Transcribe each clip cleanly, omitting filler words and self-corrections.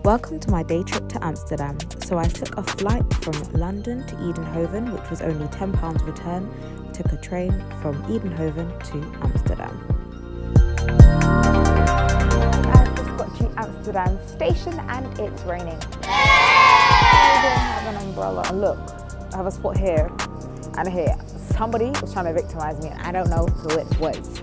Welcome to my day trip to Amsterdam. So I took a flight from London to Eindhoven, which was only £10 return. Took a train from Eindhoven to Amsterdam. I've just got to Amsterdam station and it's raining. I don't have an umbrella. Look, I have a spot here and here. Somebody was trying to victimize me and I don't know who it was.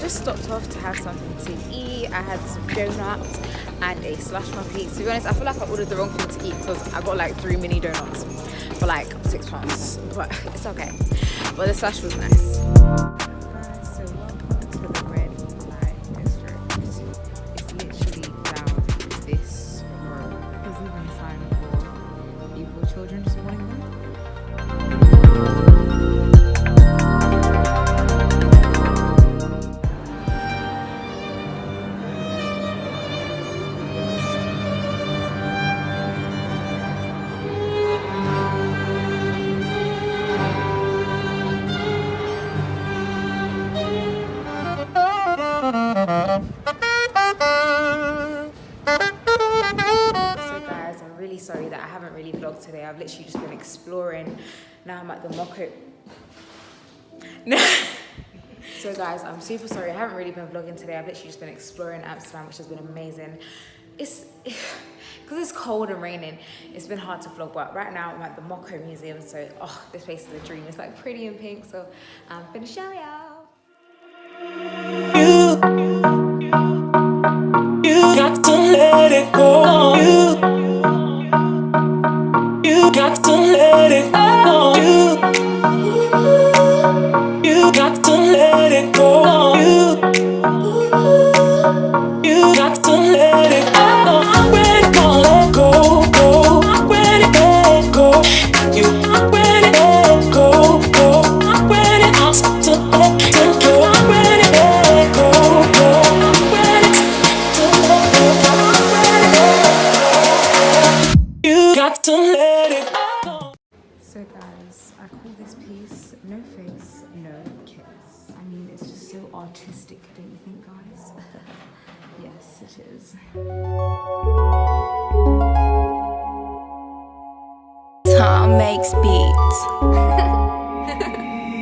Stopped off to have something to eat. I had some donuts and a slush puppy. To be honest, I feel like I ordered the wrong thing to eat because I got like 3 mini donuts for like £6, but it's okay. But the slush was nice. Guys, so welcome to the red light district. It's literally down this road. There's even a sign for evil children just warning them. Sorry that I haven't really vlogged today. I've literally just been exploring. Now I'm at the MOCO. So guys, I'm super sorry. I haven't really been vlogging today. I've literally just been exploring Amsterdam, which has been amazing. It's because it's cold and raining. It's been hard to vlog, but right now I'm at the MOCO museum. So this place is a dream. It's like pretty and pink. So I'm gonna show y'all. You got to let it go. You got to let it go. You got to let it go. You got to let it go. I'm ready to let go. I'm ready to let go. I'm ready to let go. I'm ready to let go. I'm ready to let go. I'm ready to let go. You got to let it go. So guys, I call this piece No Face, No Kiss. I mean, it's just so artistic, don't you think, guys? Yes, it is. Tom makes beats.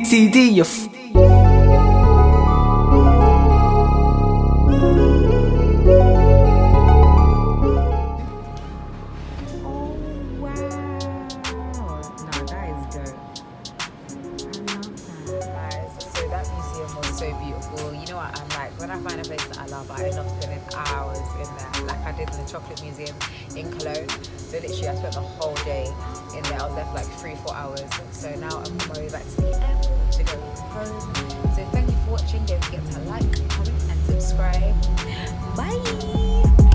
CD, you when I find a place that I love, I end up spending hours in there, like I did in the chocolate museum in Cologne. So literally I spent the whole day in there. I was there for like 3-4 hours. So now I'm on my way back to the airport to go home. So thank you for watching. Don't forget to like, comment and subscribe. Bye.